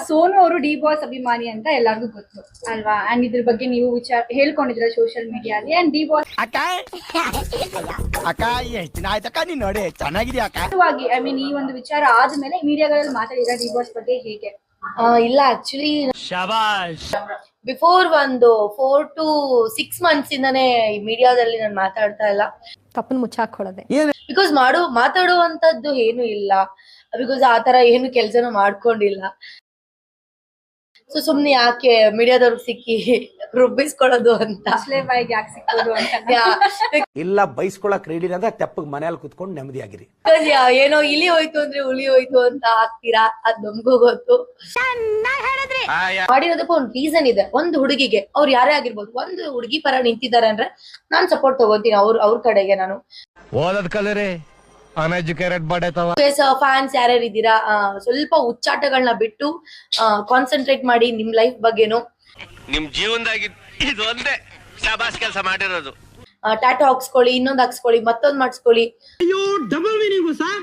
ಸೋನು ಅವರು D boss ಅಭಿಮಾನಿ ಅಂತ ಎಲ್ಲರಿಗೂ ಗೊತ್ತು ಅಲ್ವಾ. ಅಂಡ್ ಇದ್ರ ಬಗ್ಗೆ ನೀವು ಹೇಳ್ಕೊಂಡಿದ್ರ ಸೋಷಿಯಲ್ ಮೀಡಿಯಾದಲ್ಲಿ. ಅಂಡ್ ಡಿ ಬಾಸ್ ನೋಡಿ ಚೆನ್ನಾಗಿದ್ಯಾ ಐ ಮೀನ್ ಈ ಒಂದು ವಿಚಾರ ಆದ್ಮೇಲೆ ಮೀಡಿಯಾಗಳಲ್ಲಿ ಮಾತಾಡಿದ್ರ ಡಿ ಬಾಸ್ ಬಗ್ಗೆ ಹೇಗೆ? ಇಲ್ಲ ಆಕ್ಚುಲಿ ಬಿಫೋರ್ ಒಂದು 4 to 6 months ಇಂದಾನೆ ಮೀಡಿಯಾದಲ್ಲಿ ನಾನು ಮಾತಾಡ್ತಾ ಇಲ್ಲ. ತಪ್ಪನ್ ಮುಚ್ಚಾಕೊಳ್ಳೋದೆ. ಬಿಕಾಸ್ ಮಾತಾಡುವಂತದ್ದು ಏನು ಇಲ್ಲ. ಬಿಕಾಸ್ ಆತರ ಏನು ಕೆಲ್ಸನೂ ಮಾಡ್ಕೊಂಡಿಲ್ಲ. ಸೊ ಸುಮ್ನೆ ಯಾಕೆ ಮೀಡಿಯಾದವ್ರಿಗೆ ಸಿಕ್ಕಿ ರುಬ್ಬಿಸ್ಕೊಳ್ಳೋದು ಅಂತ. ಇಲ್ಲ ಬೈಸ್ಕೊಳಕ್ ರೆಡಿ ಅಂದ್ರೆ ತೆಪ್ಪಗ್ ಮನೆಯಲ್ಲಿ ಕುತ್ಕೊಂಡು ನೆಮ್ಮದಿಯಾಗಿರಿ. ಏನೋ ಇಲಿ ಹೋಯ್ತು ಅಂದ್ರೆ ಹುಲಿ ಹೋಯ್ತು ಅಂತ ಹಾಕ್ತೀರಾ, ಅದ್ ನಮ್ಗೂ ಗೊತ್ತು. ಮಾಡಿರೋದಕ್ಕೂ ಒಂದು ರೀಸನ್ ಇದೆ. ಒಂದು ಹುಡುಗಿಗೆ ಅವ್ರು ಯಾರೇ ಆಗಿರ್ಬೋದು, ಒಂದು ಹುಡುಗಿ ಪರ ನಿಂತಿದ್ದಾರೆ ಅಂದ್ರೆ ನಾನ್ ಸಪೋರ್ಟ್ ತಗೋತೀನಿ ಅವ್ರ ಕಡೆಗೆ. ನಾನು ಓದದ್ ಕಲರೆ ಅನ್ಎಜುಕೇಟೆಡ್ ಫ್ಯಾನ್ಸ್ ಯಾರ್ಯಾರು ಇದ್ದೀರಾ, ಸ್ವಲ್ಪ ಹುಚ್ಚಾಟಗಳನ್ನ ಬಿಟ್ಟು ಕಾನ್ಸಂಟ್ರೇಟ್ ಮಾಡಿ ನಿಮ್ ಲೈಫ್ ಬಗ್ಗೆನು. ನಿಮ್ ಜೀವನದಾಗಿ ಇದು ಒಂದೇ ಶಾಬಾಸ್ ಕೆಲಸ ಮಾಡಿರೋದು. ಟ್ಯಾಟೋ ಹಾಕ್ಸ್ಕೊಳ್ಳಿ, ಇನ್ನೊಂದ್ ಹಾಕ್ಸ್ಕೊಳ್ಳಿ, ಮತ್ತೊಂದ್ ಮಾಡಿಸ್ಕೊಳ್ಳಿ. ಅಯ್ಯೋ ಡಬಲ್ ಮೀನಿಂಗ್ ಸರ್.